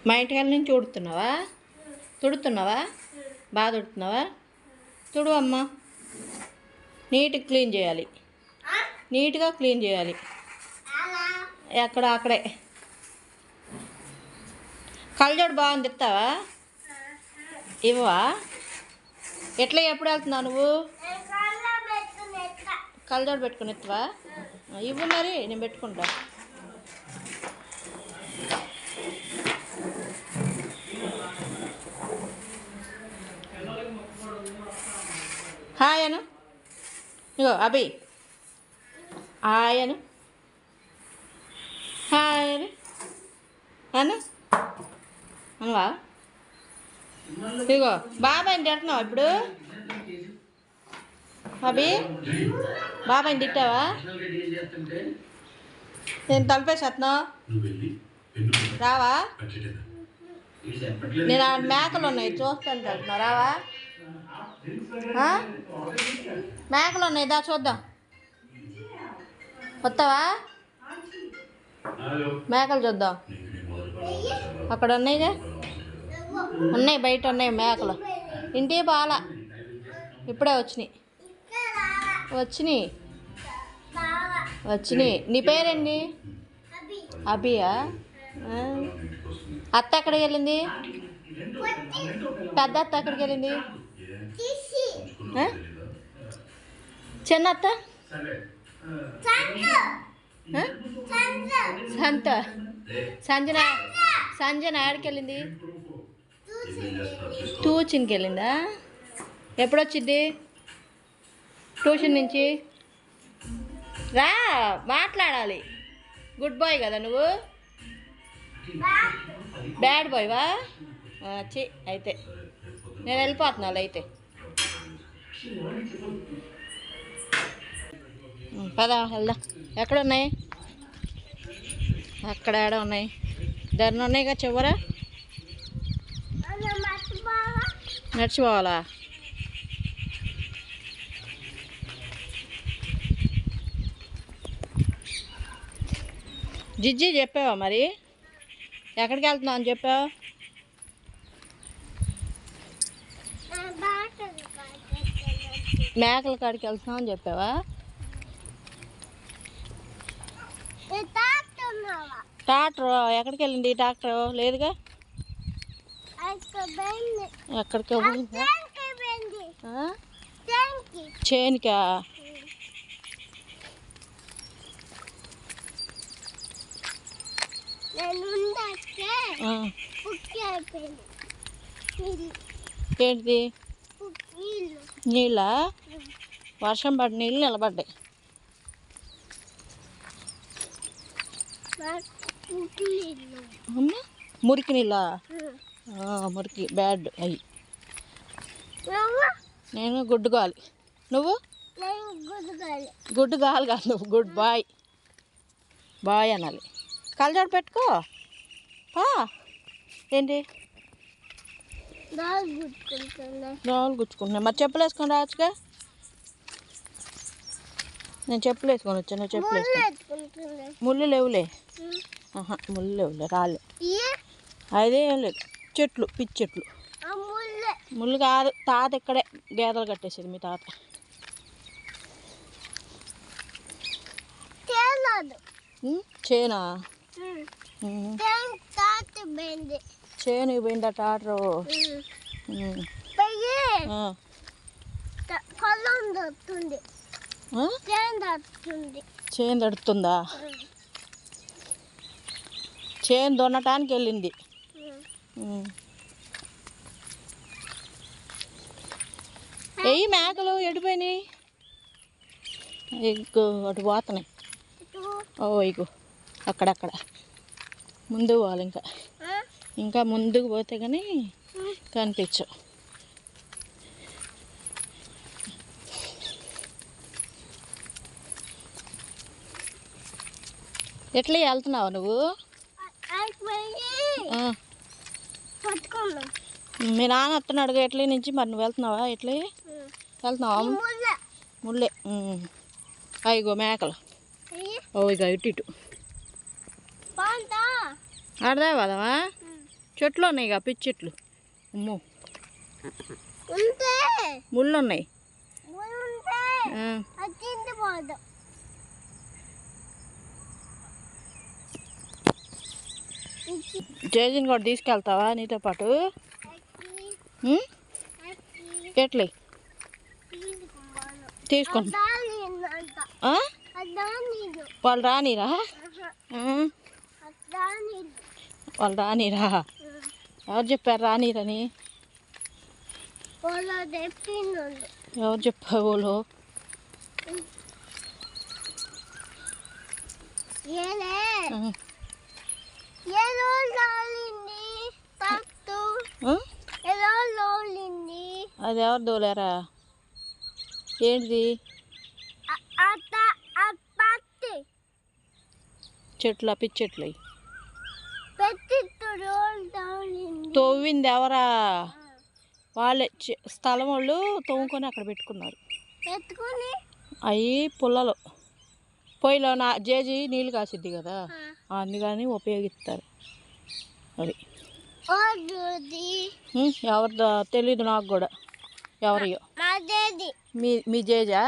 మా ఇంటికాడ నుంచి తుడుతున్నావా? తుడుతున్నావా? బాగా తుడుతున్నావా? తుడు అమ్మ. నీట్గా క్లీన్ చేయాలి. నీట్గా క్లీన్ చేయాలి. అక్కడే కళ్ళజోడు బాగుంది, ఇస్తావా? ఇవ్వవా? ఎట్లా ఎప్పుడు వెళ్తున్నావు నువ్వు? కళ్ళజోడు పెట్టుకుని ఇస్తావా? ఇవ్వు మరి, నేను పెట్టుకుంటా. హాయ్ అను. ఇగో అభి హాయ్ అను. హాయ్ అని అను. అనువా? ఇగో బాబాయ్ని తింటున్నావా ఇప్పుడు? అభి బాబాయ్ని తిట్టావా? నేను తలిపేసేస్తున్నావు, రావా? నేను ఆ మేకలు ఉన్నాయి చూస్తాను వెళ్తున్నా, రావా? మేకలు ఉన్నాయి, దా చూద్దాం. వస్తావా? మేకలు చూద్దాం. అక్కడ ఉన్నాయిగా, ఉన్నాయి బయట ఉన్నాయి మేకలు. ఇంటికి బాలా, ఇప్పుడే వచ్చినాయి. నీ పేరేంటి? అభియా? అత్త ఎక్కడికి వెళ్ళింది? పెద్ద అత్త ఎక్కడికి వెళ్ళింది? చిన్న అత్త? సంజన ఎక్కడికి వెళ్ళింది? ట్యూషన్కి వెళ్ళిందా? ఎప్పుడొచ్చింది ట్యూషన్ నుంచి? రా, మాట్లాడాలి. గుడ్ బాయ్ కదా నువ్వు? బ్యాడ్ బాయ్వా? అయితే నేను వెళ్ళిపోతున్నాను. అయితే పదా వెళ్దాం. ఎక్కడున్నాయి? అక్కడ ఏడ ఉన్నాయి? ధరణ ఉన్నాయిగా చివర. నడిచిపోవాలా? జిజ్జి చెప్పావా మరి? ఎక్కడికి వెళ్తున్నావు అని చెప్పావు? మేకల కాడికి వెళ్తున్నావు అని చెప్పావా? ట్రాక్టర్ ఎక్కడికి వెళ్ళింది? ట్రాక్టర్ లేదుగా. ఎక్కడికి పోయిందా? చేనుకా? ఏంటిది? నీళ్ళ? వర్షం పడి నీళ్ళు నిలబడ్డాయి. మురికి నీళ్ళ? మురికి బ్యాడ్ అయ్యి. నేను గుడ్ గాలి. నువ్వు? గుడ్ గాలి కాదు, నువ్వు గుడ్ బాయ్. బాయ్ అనాలి. కళ్ళజోడు పెట్టుకో. ఏంటి రావులు గుచ్చుకుంటున్నా? మరి చెప్పులు వేసుకొని రావచ్చుగా. నేను చెప్పులు వేసుకొని వచ్చాను, నువ్వు చెప్పులు వేసుకొని. ముళ్ళు లేవులే. ముళ్ళు లేవులే, రాలే. అదేం లేదు, చెట్లు, పిచ్చి చెట్లు. ముళ్ళు కాదు, తాత ఇక్కడే గేదెలు కట్టేసేది మీ తాత. చేనా? చేను పోయిందా టాటరు? చేను తడుతుందా? చేను దున్నటానికి వెళ్ళింది. ఎయ్యి మేకలు ఎడిపోయినాయి. ఇగో అటు పోతున్నాయి. ఇగో అక్కడక్కడ ముందు పోవాలి. ఇంకా ముందుకు పోతే కానీ కనిపించవు. ఎట్లా వెళ్తున్నావు నువ్వు? మీ నాన్న వస్తున్నాడుగా ఎట్లా నుంచి. మరి నువ్వు వెళ్తున్నావా? ఎట్లా వెళ్తున్నావా? ముళ్ళే. ఇగో మేకలు. ఇగో ఇటు ఆడదా వదమా? చెట్లు ఉన్నాయిగా పిచ్చి చెట్లు. అమ్మో ముళ్ళు ఉన్నాయి. జేజీని కూడా తీసుకెళ్తావా నీతో పాటు? ఎట్లే తీసుకుని వాళ్ళు రానిరా? వాళ్ళు రానిరా? ఎవరు చెప్పారు రానిరని? ఎవరు చెప్పారు వాళ్ళు? అది ఎవరు దోలేరా? ఏంటిది? చెట్లు పిచ్చి చెట్లు తవ్వింది ఎవరా? వాళ్ళే స్థలం వాళ్ళు తవ్వుకొని అక్కడ పెట్టుకున్నారు. అవి పుల్లలో పొయ్యిలో జేజీ నీళ్ళు కాసిద్ది కదా, అందుకని ఉపయోగిస్తారు. అది ఎవరిదో తెలీదు నాకు కూడా. ఎవరియో మీ జేజా?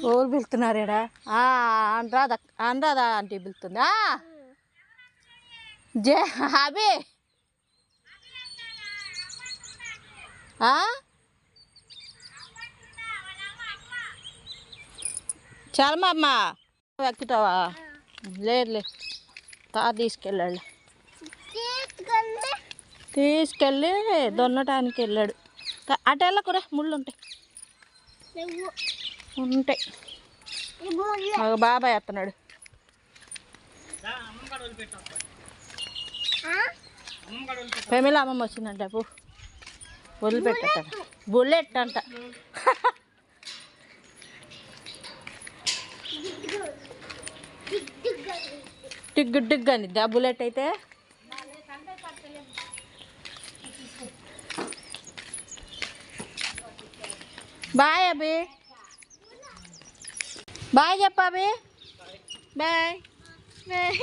ఓరు పిలుతున్నారేడా? అనురాధా ఆంటీ పిలుతుందా? అభి చలమమ్మ ఎక్కుతావా? లేదులే, తాత తీసుకెళ్ళాడు. తీసుకెళ్ళి దొన్నటానికి వెళ్ళాడు. అటు వెళ్ళకురా, ముళ్ళు ఉంటాయి. ఉంటాయి. బాబాయ్ వస్తున్నాడు. ఫెమిలీ అమ్మమ్మ వచ్చిందంట. వదిలిపెట్ట. బుల్లెట్ అంట. టిగ్గు టిగ్గు అనిద్దా బుల్లెట్ అయితే? బాయ్ అభి. బాయ్ చెప్పు అభి. Bye bye.